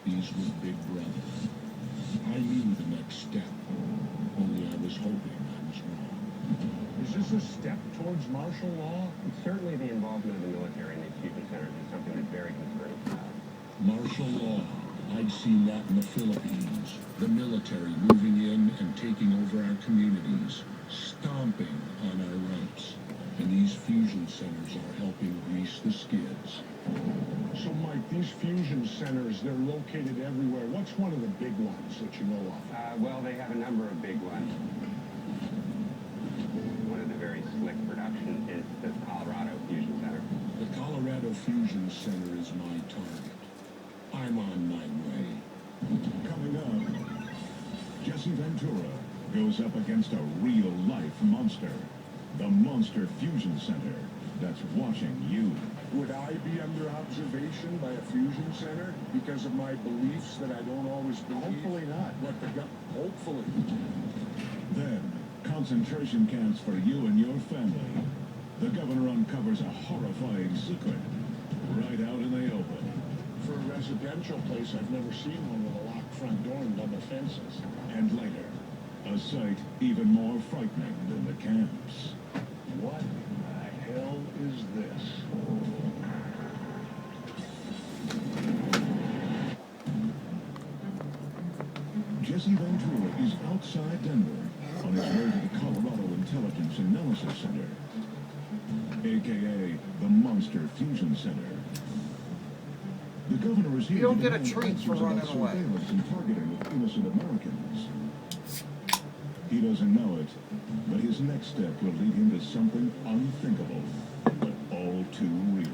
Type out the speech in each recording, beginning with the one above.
these with Big Brother. I knew the next step, only I was hoping I was wrong. Is this a step towards martial law? Certainly the involvement of the military in these fusion centers is something that's very concerning. Martial law. I'd seen that in the Philippines. The military moving in and taking over our communities, stomping on our rights. And these fusion centers are helping grease the skids. So, Mike, these fusion centers, they're located everywhere. What's one of the big ones that you know of? Well, they have a number of big ones. One of the very slick productions is the Colorado Fusion Center. The Colorado Fusion Center is my target. I'm on my way. Coming up, Jessie Ventura goes up against a real-life monster. The Monster Fusion Center that's watching you. Would I be under observation by a fusion center because of my beliefs that I don't always believe? Hopefully not. Hopefully. Then, concentration camps for you and your family. The governor uncovers a horrifying secret right out in the open. For a residential place, I've never seen one with a locked front door and double fences. And later, a sight even more frightening than the camps. What the hell is this? Jesse Ventura is outside Denver on his way to the Colorado Intelligence Analysis Center, a.k.a. the Monster Fusion Center. The governor is here. You don't to get a treat for running away. Surveillance and targeting of innocent Americans. He doesn't know it, but his next step will lead him to something unthinkable, but all too real.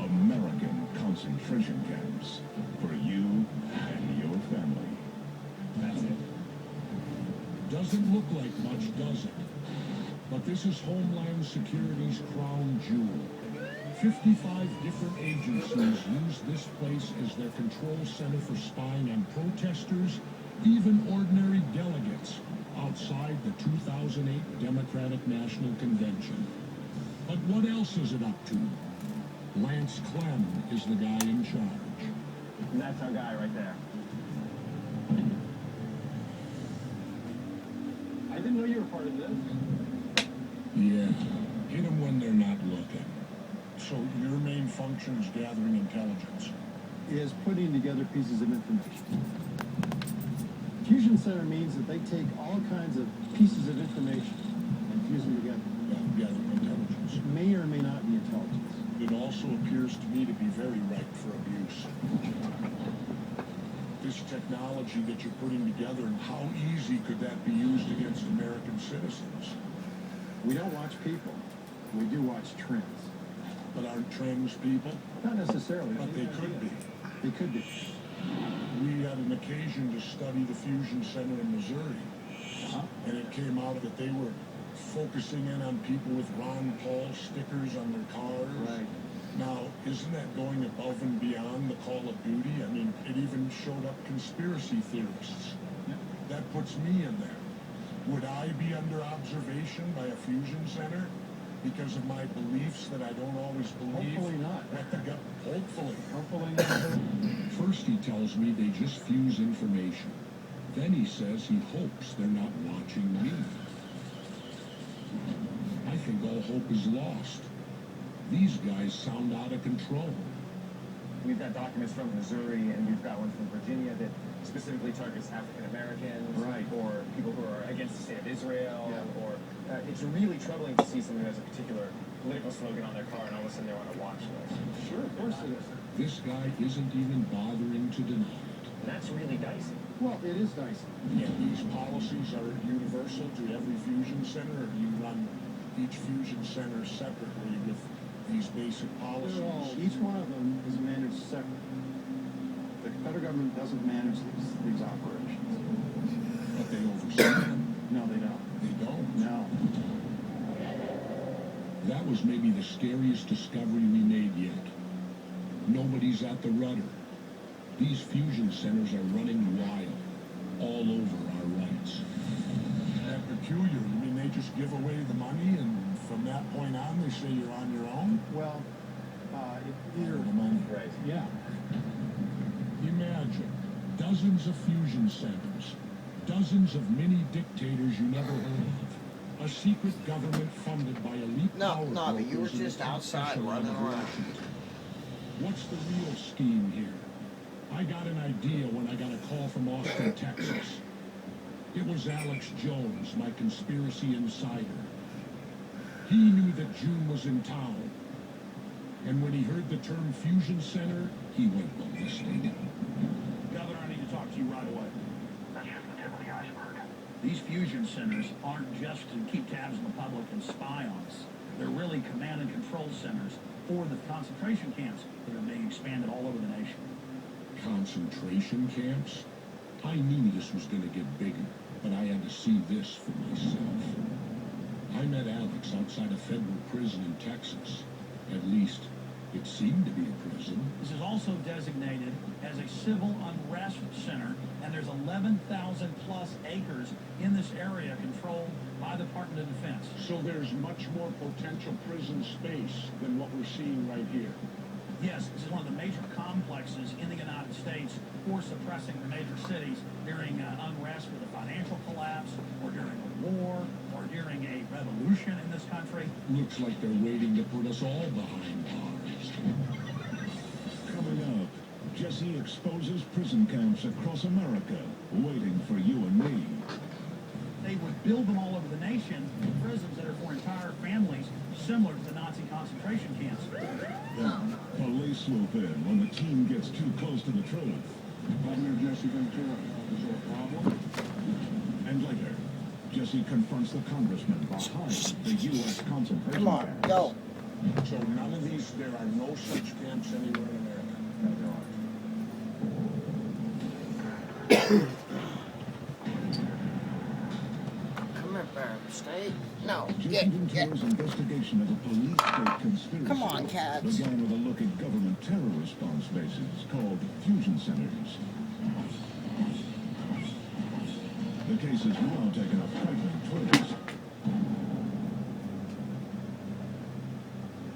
American concentration camps for you and your family. That's it. Doesn't look like much, does it? But this is Homeland Security's crown jewel. 55 different agencies use this place as their control center for spying on protesters, even ordinary delegates, outside the 2008 Democratic National Convention. But what else is it up to? Lance Clem is the guy in charge. And that's our guy right there. I didn't know you were part of this. Yeah, hit them when they're not looking. So your main function is gathering intelligence? Is putting together pieces of information. Fusion center means that they take all kinds of pieces of information and fuse them together. Gathering intelligence. It may or may not be intelligence. It also appears to me to be very ripe for abuse. This technology that you're putting together, how easy could that be used against American citizens? We don't watch people. We do watch trends. But aren't trends people? Not necessarily. But they could be. They could be. We had an occasion to study the Fusion Center in Missouri. And it came out that they were focusing in on people with Ron Paul stickers on their cars. Right. Now, isn't that going above and beyond the Call of Duty? I mean, it even showed up conspiracy theorists. That puts me in there. Would I be under observation by a fusion center because of my beliefs that I don't always believe? Hopefully not. Hopefully. Hopefully not. First he tells me they just fuse information. Then he says he hopes they're not watching me. I think all hope is lost. These guys sound out of control. We've got documents from Missouri, and we've got one from Virginia that specifically targets African Americans, Right. or people who are against the state of Israel, Yeah. or it's really troubling to see someone who has a particular political slogan on their car, and all of a sudden they're on a watch list. Sure, of course it is. This guy isn't even bothering to deny it. And that's really dicey. Well, it is dicey. And these policies are universal to every fusion center, or do you run each fusion center separately with these basic policies? They're all, each one of them is managed separately. The federal government doesn't manage these operations. But they oversee them. No, they don't. They don't. No. That was maybe the scariest discovery we made yet. Nobody's at the rudder. These fusion centers are running wild, all over our rights. That peculiar. You mean they just give away the money, and from that point on they say you're on your own? Well, either The money. Right. yeah. You Dozens of fusion centers. Dozens of mini dictators you never heard of. A secret government funded by elite power No, you were brokers in the just top outside echelon running of around. Washington. What's the real scheme here? I got an idea when I got a call from Austin, Texas. It was Alex Jones, my conspiracy insider. He knew that June was in town. And when he heard the term fusion center, he went ballistic. Governor, I need to talk to you right away. That's just the tip of the iceberg. These fusion centers aren't just to keep tabs on the public and spy on us. They're really command and control centers for the concentration camps that are being expanded all over the nation. Concentration camps? I knew this was going to get bigger, but I had to see this for myself. I met Alex outside a federal prison in Texas. At least, it seemed to be a prison. This is also designated as a civil unrest center, and there's 11,000 plus acres in this area controlled by the Department of Defense. So there's much more potential prison space than what we're seeing right here. Yes, this is one of the major complexes in the United States for suppressing the major cities during unrest with a financial collapse, or during a war, or during a revolution in this country. Looks like they're waiting to put us all behind bars. Coming up, Jessie exposes prison camps across America, waiting for you and me. They would build them all over the nation, prisons that are for entire families, similar to the Nazi concentration camps. Then, police swoop in when the team gets too close to the truth. Governor Jessie Ventura, is there a problem? And later, Jessie confronts the congressman behind the U.S. concentration Come on, camps. go. So none of these, there are no such camps anywhere in America? No, there aren't. Come here, Barb. Stay. No, Jessie get. Ventura's investigation of a police state conspiracy Come on, cats. began with a look at government terror response bases called fusion centers. The case has now taken a frightening twist.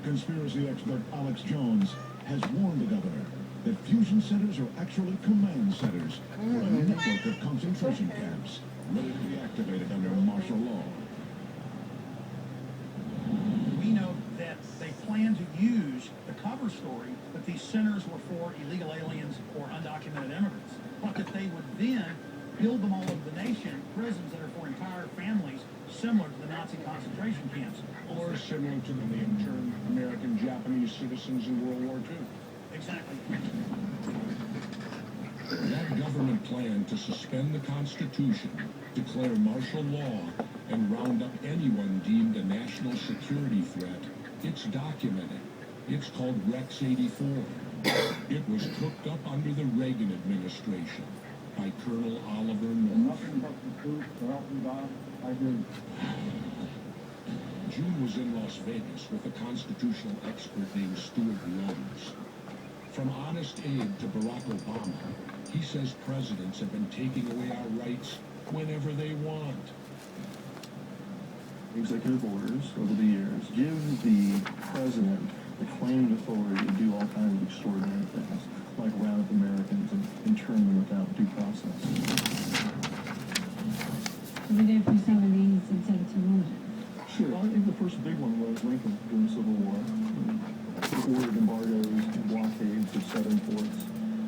Conspiracy expert Alex Jones has warned the governor that fusion centers are actually command centers for a network of concentration camps ready to be activated under martial law. We know that they plan to use the cover story that these centers were for illegal aliens or undocumented immigrants, but that they would then build them all over the nation, prisons that are for entire families, similar to the Nazi concentration camps. Or similar to the interned American Japanese citizens in World War II. Exactly. That government plan to suspend the Constitution, declare martial law, and round up anyone deemed a national security threat, it's documented. It's called Rex 84. It was cooked up under the Reagan administration by Colonel Oliver North. Nothing but the truth, so help me God, I do. June was in Las Vegas with a constitutional expert named Stuart Rhodes. From Honest Abe to Barack Obama, he says presidents have been taking away our rights whenever they want. Executive orders over the years give the president the claimed authority to do all kinds of extraordinary things, like round up Americans and intern them without due process. We did for some of these instead of 200. Sure, I think the first big one was Lincoln during the Civil War. He ordered embargoes and blockades of southern ports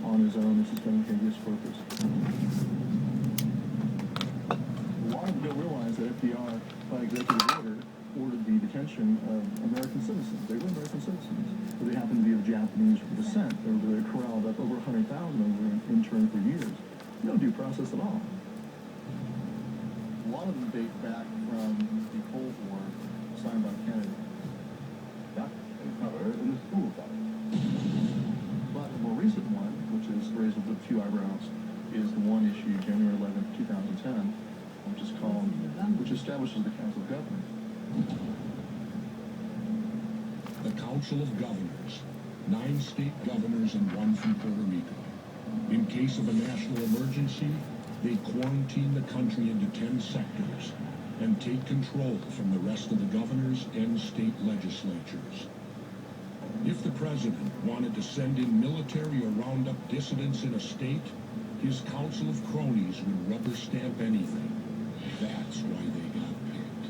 on his own to suspend his purpose. A lot of people don't realize that FDR, by executive order, ordered the detention of American citizens. They were American citizens, but they happened to be of Japanese descent. They were corralled up, over 100,000 of them were interned for years. No due process at all. A lot of them date back from the Cold War signed by Kennedy. That is covered in the school guide. But the more recent one, which is raised with a few eyebrows, is the one issued January 11th, 2010, which establishes the Council of Governors. The Council of Governors, 9 state governors and 1 from Puerto Rico. In case of a national emergency, they quarantine the country into 10 sectors and take control from the rest of the governors and state legislatures. If the president wanted to send in military or round up dissidents in a state, His council of cronies would rubber stamp anything. That's why they got picked.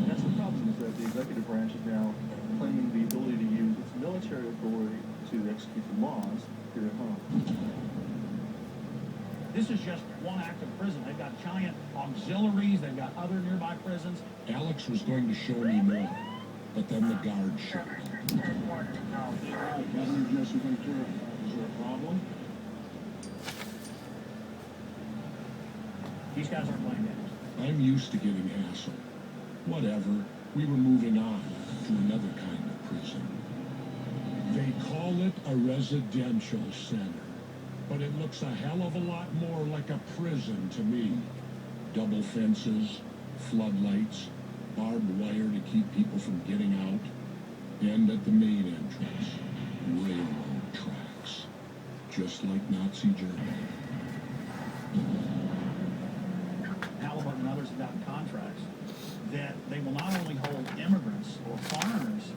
That's the problem, is that the executive branch is now claiming the ability to use its military authority to execute the laws here at home. This is just one active prison. They've got giant auxiliaries. They've got other nearby prisons. Alex was going to show me more, but then the guard showed up. Governor Jessie Ventura, is there a problem? These guys aren't playing games. I'm used to getting hassled. Whatever. We were moving on to another kind of prison. They call it a residential center, but it looks a hell of a lot more like a prison to me. Double fences, floodlights, barbed wire to keep people from getting out, and at the main entrance, railroad tracks, just like Nazi Germany. Halliburton and others have gotten contracts that they will not only hold immigrants or foreigners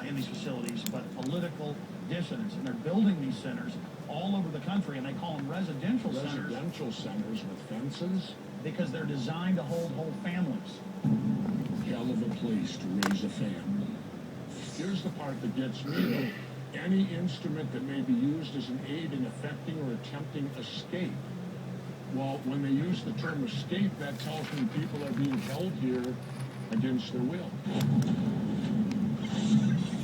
in these facilities, but political dissidents. And they're building these centers all over the country, and they call them residential centers. Residential centers with fences? Because they're designed to hold whole families. Hell of a place to raise a family. Here's the part that gets me, though. Any instrument that may be used as an aid in effecting or attempting escape. Well, when they use the term escape, that tells me people are being held here against their will.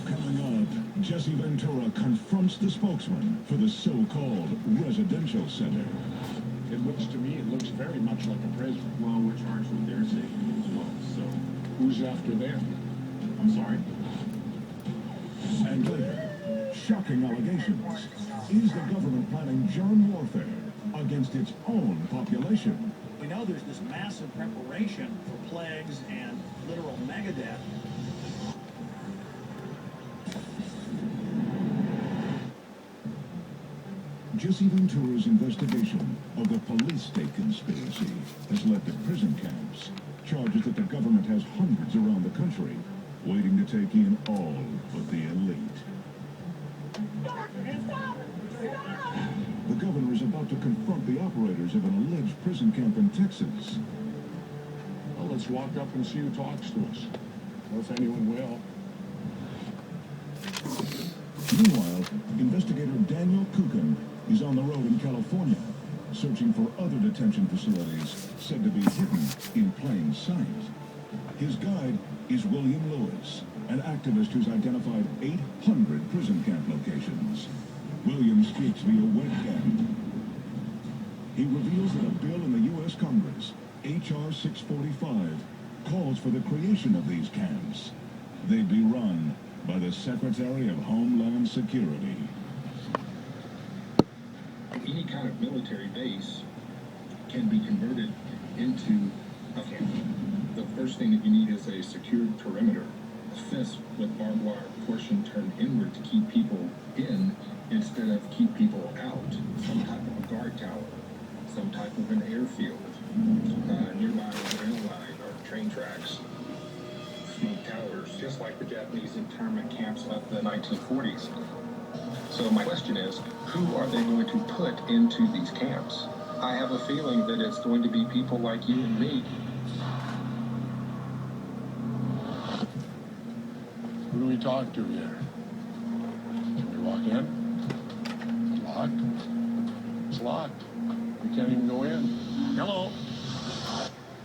Coming up, Jessie Ventura confronts the spokesman for the so-called residential center. It looks to me, it looks very much like a prison. Well, we're charged with their safety as well, so... Who's after them? I'm sorry? And later, shocking allegations. Is the government planning germ warfare against its own population? We know there's this massive preparation for plagues and literal megadeath. Jessie Ventura's investigation of the police state conspiracy has led to prison camps, charges that the government has hundreds around the country, waiting to take in all but the elite. The governor is about to confront the operators of an alleged prison camp in Texas. Well, let's walk up and see who talks to us. Or if anyone will. Meanwhile, investigator Daniel Kukin is on the road in California, searching for other detention facilities said to be hidden in plain sight. His guide is William Lewis, an activist who's identified 800 prison camp locations. William speaks via webcam. He reveals that a bill in the U.S. Congress, H.R. 645, calls for the creation of these camps. They'd be run by the Secretary of Homeland Security. Any kind of military base can be converted into a camp. The first thing that you need is a secured perimeter, a fence with barbed wire portion turned inward to keep people in instead of keep people out. Some type of a guard tower, some type of an airfield, nearby a rail line or train tracks, smoke towers, just like the Japanese internment camps of the 1940s. So my question is, who are they going to put into these camps? I have a feeling that it's going to be people like you and me. Who do we talk to here? Can we walk in? Locked? It's locked. We can't even go in. Hello?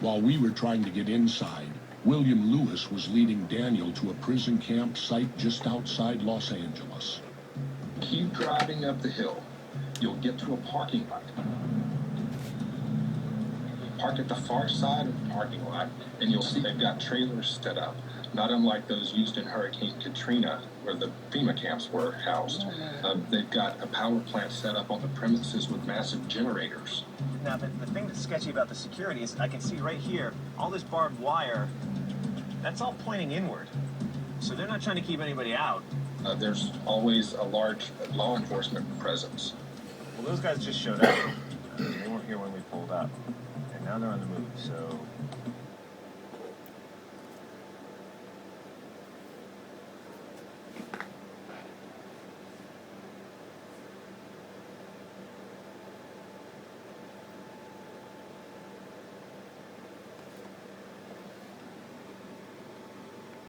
While we were trying to get inside, William Lewis was leading Daniel to a prison camp site just outside Los Angeles. Keep driving up the hill. You'll get to a parking lot. Park at the far side of the parking lot, and you'll see they've got trailers set up, not unlike those used in Hurricane Katrina, where the FEMA camps were housed. They've got a power plant set up on the premises with massive generators. Now, the thing that's sketchy about the security is I can see right here, all this barbed wire, that's all pointing inward. So they're not trying to keep anybody out. There's always a large law enforcement presence. Well, those guys just showed up. They weren't here when we pulled up. And now they're on the move, so